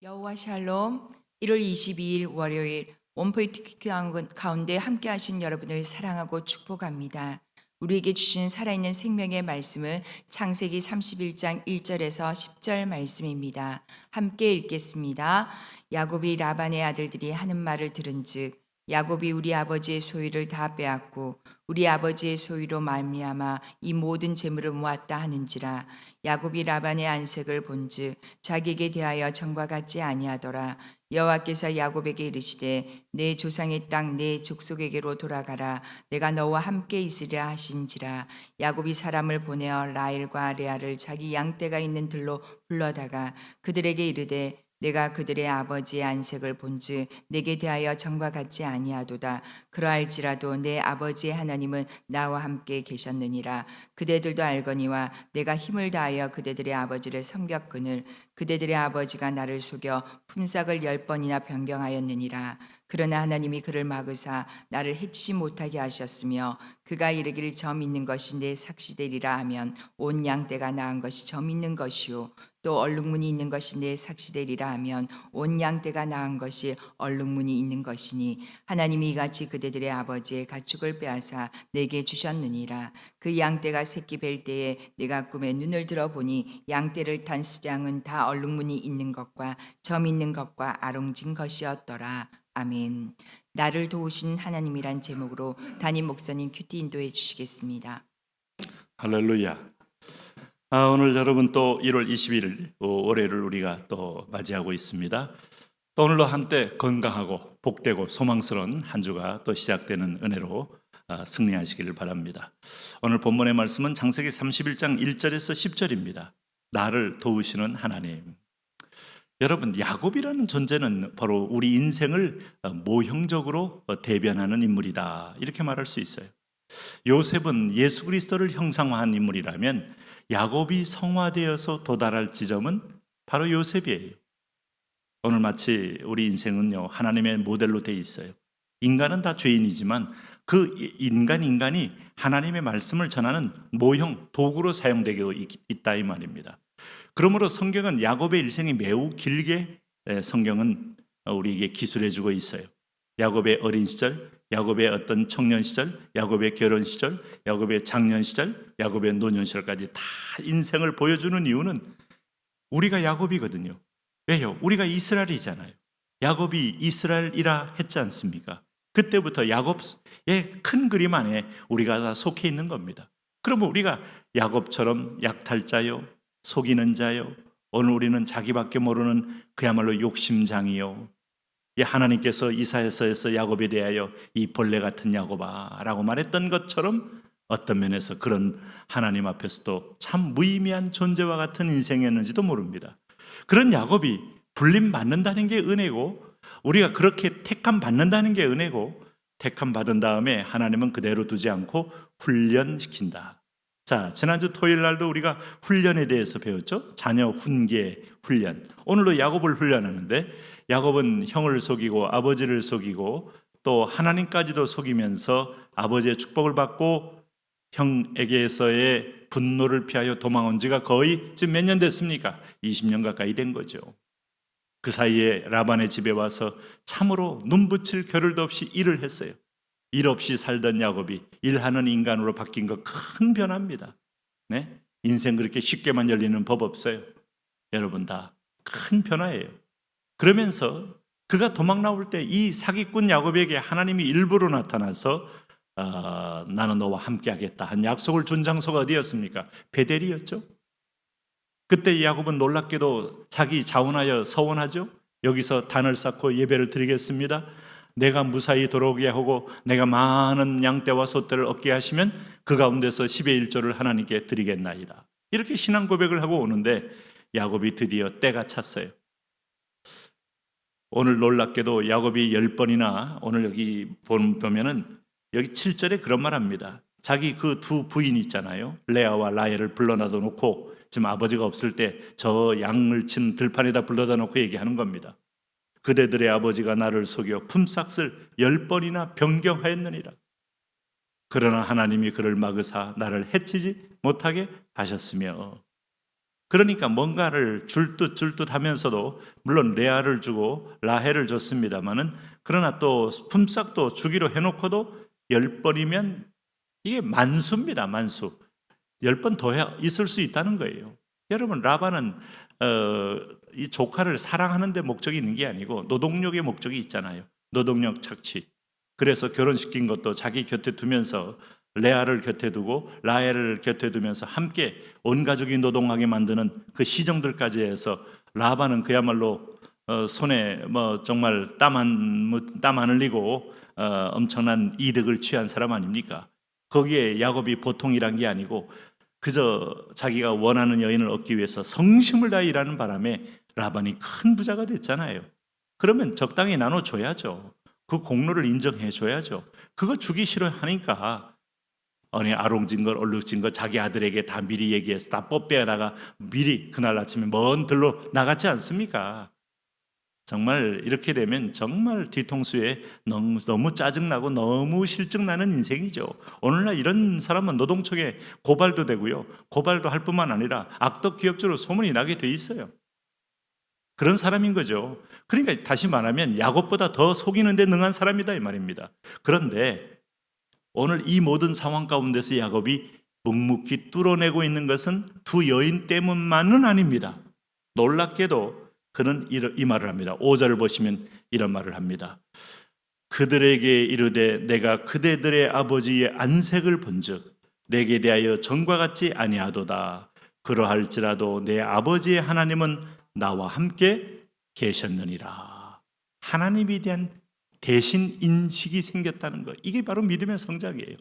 여호와 샬롬. 1월 22일 월요일 원포인트 퀴즈 가운데 함께 하신 여러분을 사랑하고 축복합니다. 우리에게 주신 살아있는 생명의 말씀은 창세기 31장 1절에서 10절 말씀입니다. 함께 읽겠습니다. 야곱이 라반의 아들들이 하는 말을 들은즉 야곱이 우리 아버지의 소유를 다 빼앗고 우리 아버지의 소유로 말미암아 이 모든 재물을 모았다 하는지라. 야곱이 라반의 안색을 본즉 자기에게 대하여 전과 같지 아니하더라. 여호와께서 야곱에게 이르시되 내 조상의 땅 내 족속에게로 돌아가라. 내가 너와 함께 있으리라 하신지라. 야곱이 사람을 보내어 라헬과 레아를 자기 양떼가 있는 들로 불러다가 그들에게 이르되 내가 그들의 아버지의 안색을 본즉 내게 대하여 전과 같지 아니하도다. 그러할지라도 내 아버지의 하나님은 나와 함께 계셨느니라. 그대들도 알거니와 내가 힘을 다하여 그대들의 아버지를 섬겼거늘 그대들의 아버지가 나를 속여 품삯을 10번이나 변경하였느니라. 그러나 하나님이 그를 막으사 나를 해치지 못하게 하셨으며 그가 이르기를 점 있는 것이 내 삭시되리라 하면 온 양떼가 낳은 것이 점 있는 것이요 또 얼룩무늬 있는 것이 내 삭시되리라 하면 온 양떼가 낳은 것이 얼룩무늬 있는 것이니 하나님이 이같이 그대들의 아버지의 가축을 빼앗아 내게 주셨느니라. 그 양떼가 새끼 뵐 때에 내가 꿈에 눈을 들어보니 양떼를 탄 수량은 다 얼룩무늬 있는 것과 점 있는 것과 아롱진 것이었더라. 아멘. 나를 도우신 하나님이란 제목으로 담임 목사님 큐티 인도해 주시겠습니다. 할렐루야. 오늘 여러분 또 1월 21일 월요일을 우리가 또 맞이하고 있습니다. 또 오늘로 한때 건강하고 복되고 소망스러운 한 주가 또 시작되는 은혜로 승리하시기를 바랍니다. 오늘 본문의 말씀은 창세기 31장 1절에서 10절입니다. 나를 도우시는 하나님. 여러분, 야곱이라는 존재는 바로 우리 인생을 모형적으로 대변하는 인물이다, 이렇게 말할 수 있어요. 요셉은 예수 그리스도를 형상화한 인물이라면 야곱이 성화되어서 도달할 지점은 바로 요셉이에요. 오늘 마치 우리 인생은요, 하나님의 모델로 되어 있어요. 인간은 다 죄인이지만 그 인간이 하나님의 말씀을 전하는 모형, 도구로 사용되고 있다 이 말입니다. 그러므로 성경은 야곱의 일생이 매우 길게 성경은 우리에게 기술해 주고 있어요. 야곱의 어린 시절, 야곱의 어떤 청년 시절, 야곱의 결혼 시절, 야곱의 장년 시절, 야곱의 노년 시절까지 다 인생을 보여주는 이유는 우리가 야곱이거든요. 왜요? 우리가 이스라엘이잖아요. 야곱이 이스라엘이라 했지 않습니까? 그때부터 야곱의 큰 그림 안에 우리가 다 속해 있는 겁니다. 그러면 우리가 야곱처럼 약탈자요, 속이는 자요, 오늘 우리는 자기밖에 모르는 그야말로 욕심장이요, 하나님께서 이사야서에서 야곱에 대하여 이 벌레 같은 야곱아 라고 말했던 것처럼 어떤 면에서 그런 하나님 앞에서도 참 무의미한 존재와 같은 인생이었는지도 모릅니다. 그런 야곱이 불림 받는다는 게 은혜고, 우리가 그렇게 택함 받는다는 게 은혜고, 택함 받은 다음에 하나님은 그대로 두지 않고 훈련시킨다. 자, 지난주 토요일 날도 우리가 훈련에 대해서 배웠죠. 자녀 훈계 훈련. 오늘도 야곱을 훈련하는데, 야곱은 형을 속이고 아버지를 속이고 또 하나님까지도 속이면서 아버지의 축복을 받고 형에게서의 분노를 피하여 도망온 지가 거의 지금 몇 년 됐습니까? 20년 가까이 된 거죠. 그 사이에 라반의 집에 와서 참으로 눈붙일 겨를도 없이 일을 했어요. 일 없이 살던 야곱이 일하는 인간으로 바뀐 거 큰 변화입니다. 네? 인생 그렇게 쉽게만 열리는 법 없어요. 여러분 다 큰 변화예요. 그러면서 그가 도망 나올 때 이 사기꾼 야곱에게 하나님이 일부러 나타나서 나는 너와 함께 하겠다 한 약속을 준 장소가 어디였습니까? 베델이었죠. 그때 야곱은 놀랍게도 자기 자원하여 서원하죠. 여기서 단을 쌓고 예배를 드리겠습니다. 내가 무사히 돌아오게 하고 내가 많은 양떼와 소떼를 얻게 하시면 그 가운데서 10의 1조를 하나님께 드리겠나이다. 이렇게 신앙 고백을 하고 오는데 야곱이 드디어 때가 찼어요. 오늘 놀랍게도 야곱이 10번이나 오늘 여기 보면은 여기 7절에 그런 말 합니다. 자기 그 두 부인 있잖아요. 레아와 라헬을 불러놔도 놓고 지금 아버지가 없을 때 저 양을 친 들판에다 불러다 놓고 얘기하는 겁니다. 그대들의 아버지가 나를 속여 품삯을 10번이나 변경하였느니라. 그러나 하나님이 그를 막으사 나를 해치지 못하게 하셨으며, 그러니까 뭔가를 줄 듯 하면서도 물론 레아를 주고 라헬을 줬습니다마는 그러나 또 품삯도 주기로 해놓고도 10번이면 이게 만수입니다. 만수. 10번 더 있을 수 있다는 거예요. 여러분 라반은 이 조카를 사랑하는 데 목적이 있는 게 아니고 노동력의 목적이 있잖아요. 노동력 착취. 그래서 결혼시킨 것도 자기 곁에 두면서 레아를 곁에 두고 라헬을 곁에 두면서 함께 온 가족이 노동하게 만드는 그 시정들까지 해서 라반은 그야말로 손에 뭐 정말 땀 안 흘리고 엄청난 이득을 취한 사람 아닙니까? 거기에 야곱이 보통이란 게 아니고 그저 자기가 원하는 여인을 얻기 위해서 성심을 다해 일하는 바람에 라반이 큰 부자가 됐잖아요. 그러면 적당히 나눠줘야죠. 그 공로를 인정해 줘야죠. 그거 주기 싫어하니까 아니 아롱진 걸 얼룩진 걸 자기 아들에게 다 미리 얘기해서 다 뽀빼다가 미리 그날 아침에 먼 들로 나갔지 않습니까? 정말 이렇게 되면 정말 뒤통수에 너무 짜증나고 너무 실증나는 인생이죠. 오늘날 이런 사람은 노동청에 고발도 되고요. 고발도 할 뿐만 아니라 악덕 기업주로 소문이 나게 돼 있어요. 그런 사람인 거죠. 그러니까 다시 말하면 야곱보다 더 속이는 데 능한 사람이다 이 말입니다. 그런데 오늘 이 모든 상황 가운데서 야곱이 묵묵히 뚫어내고 있는 것은 두 여인 때문만은 아닙니다. 놀랍게도 그는 이 말을 합니다. 5절을 보시면 이런 말을 합니다. 그들에게 이르되 내가 그대들의 아버지의 안색을 본즉 내게 대하여 전과 같지 아니하도다. 그러할지라도 내 아버지의 하나님은 나와 함께 계셨느니라. 하나님에 대한 대신 인식이 생겼다는 것. 이게 바로 믿음의 성장이에요.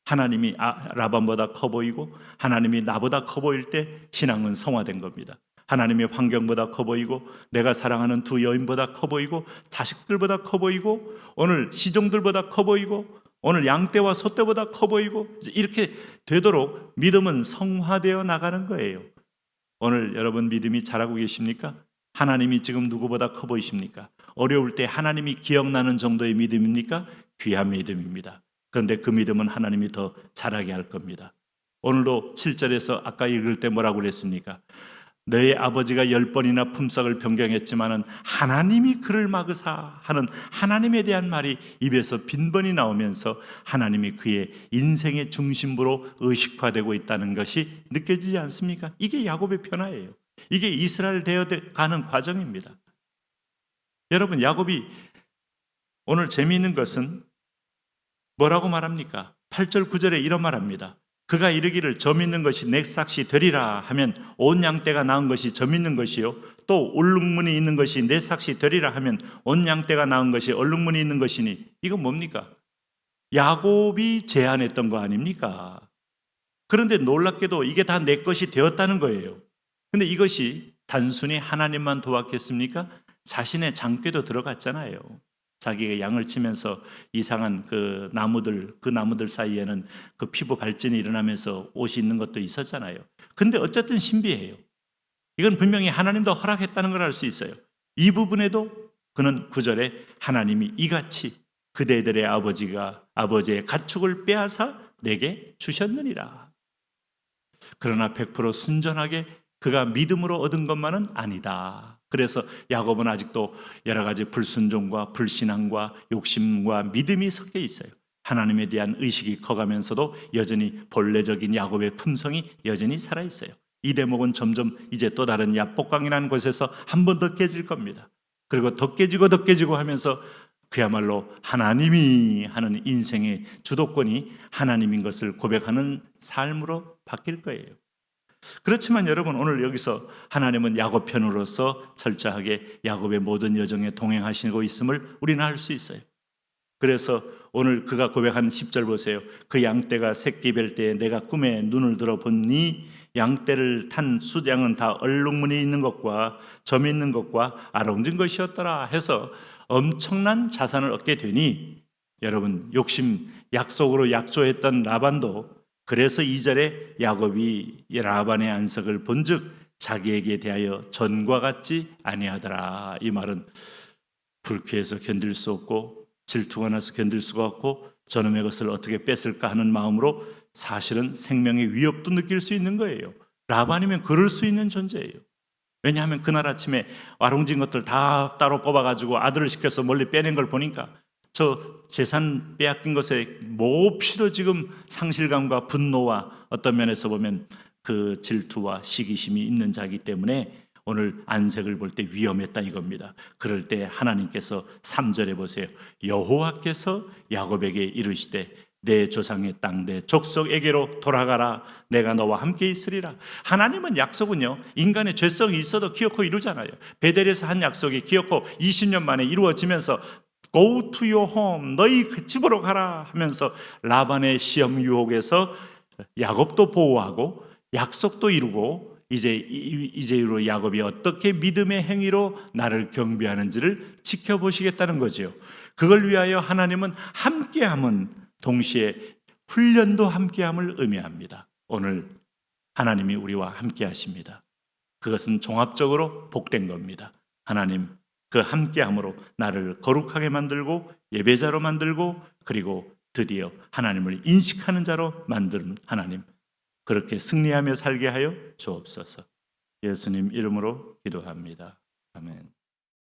하나님이 라반보다 커 보이고 하나님이 나보다 커 보일 때 신앙은 성화된 겁니다. 하나님의 환경보다 커 보이고 내가 사랑하는 두 여인보다 커 보이고 자식들보다 커 보이고 오늘 시종들보다 커 보이고 오늘 양떼와 소떼보다 커 보이고 이렇게 되도록 믿음은 성화되어 나가는 거예요. 오늘 여러분 믿음이 자라고 계십니까? 하나님이 지금 누구보다 커 보이십니까? 어려울 때 하나님이 기억나는 정도의 믿음입니까? 귀한 믿음입니다. 그런데 그 믿음은 하나님이 더 자라게 할 겁니다. 오늘도 7절에서 아까 읽을 때 뭐라고 그랬습니까? 너의 아버지가 10번이나 품삯을 변경했지만은 하나님이 그를 막으사 하는 하나님에 대한 말이 입에서 빈번히 나오면서 하나님이 그의 인생의 중심부로 의식화되고 있다는 것이 느껴지지 않습니까? 이게 야곱의 변화예요. 이게 이스라엘 되어가는 과정입니다. 여러분 야곱이 오늘 재미있는 것은 뭐라고 말합니까? 8절 9절에 이런 말합니다. 그가 이르기를 점 있는 것이 내 삭시 되리라 하면 온 양떼가 낳은 것이 점 있는 것이요 또 얼룩무늬 있는 것이 내 삭시 되리라 하면 온 양떼가 낳은 것이 얼룩무늬 있는 것이니 이건 뭡니까? 야곱이 제안했던 거 아닙니까? 그런데 놀랍게도 이게 다 내 것이 되었다는 거예요. 근데 이것이 단순히 하나님만 도왔겠습니까? 자신의 장꾀도 들어갔잖아요. 자기가 양을 치면서 이상한 그 나무들 사이에는 그 피부 발진이 일어나면서 옷이 있는 것도 있었잖아요. 근데 어쨌든 신비해요. 이건 분명히 하나님도 허락했다는 걸 알 수 있어요. 이 부분에도 그는 9절에 하나님이 이같이 그대들의 아버지의 가축을 빼앗아 내게 주셨느니라. 그러나 100% 순전하게 그가 믿음으로 얻은 것만은 아니다. 그래서 야곱은 아직도 여러 가지 불순종과 불신앙과 욕심과 믿음이 섞여 있어요. 하나님에 대한 의식이 커가면서도 여전히 본래적인 야곱의 품성이 여전히 살아있어요. 이 대목은 점점 이제 또 다른 야복강이라는 곳에서 한 번 더 깨질 겁니다. 그리고 더 깨지고 하면서 그야말로 하나님이 하는 인생의 주도권이 하나님인 것을 고백하는 삶으로 바뀔 거예요. 그렇지만 여러분 오늘 여기서 하나님은 야곱 편으로서 철저하게 야곱의 모든 여정에 동행하시고 있음을 우리는 알 수 있어요. 그래서 오늘 그가 고백한 10절 보세요. 그 양떼가 새끼 뵐 때에 내가 꿈에 눈을 들어보니 양떼를 탄 수양은 다 얼룩무늬 있는 것과 점 있는 것과 아롱진 것이었더라 해서 엄청난 자산을 얻게 되니 여러분 욕심 약속으로 약조했던 라반도 그래서 2절에 야곱이 라반의 안색을 본즉 자기에게 대하여 전과 같지 아니하더라. 이 말은 불쾌해서 견딜 수 없고 질투가 나서 견딜 수가 없고 저놈의 것을 어떻게 뺐을까 하는 마음으로 사실은 생명의 위협도 느낄 수 있는 거예요. 라반이면 그럴 수 있는 존재예요. 왜냐하면 그날 아침에 아롱진 것들 다 따로 뽑아가지고 아들을 시켜서 멀리 빼낸 걸 보니까 저 재산 빼앗긴 것에 몹시도 지금 상실감과 분노와 어떤 면에서 보면 그 질투와 시기심이 있는 자이기 때문에 오늘 안색을 볼 때 위험했다 이겁니다. 그럴 때 하나님께서 3절에 보세요. 여호와께서 야곱에게 이르시되 내 조상의 땅 내 족속에게로 돌아가라. 내가 너와 함께 있으리라. 하나님은 약속은요, 인간의 죄성이 있어도 기어코 이루잖아요. 베델에서 한 약속이 기어코 20년 만에 이루어지면서 Go to your home, 너희 그 집으로 가라 하면서 라반의 시험 유혹에서 야곱도 보호하고 약속도 이루고 이제로 야곱이 어떻게 믿음의 행위로 나를 경배하는지를 지켜보시겠다는 거죠. 그걸 위하여 하나님은 함께함은 동시에 훈련도 함께함을 의미합니다. 오늘 하나님이 우리와 함께 하십니다. 그것은 종합적으로 복된 겁니다. 하나님 그 함께함으로 나를 거룩하게 만들고 예배자로 만들고 그리고 드디어 하나님을 인식하는 자로 만드는 하나님, 그렇게 승리하며 살게 하여 주옵소서. 예수님 이름으로 기도합니다. 아멘.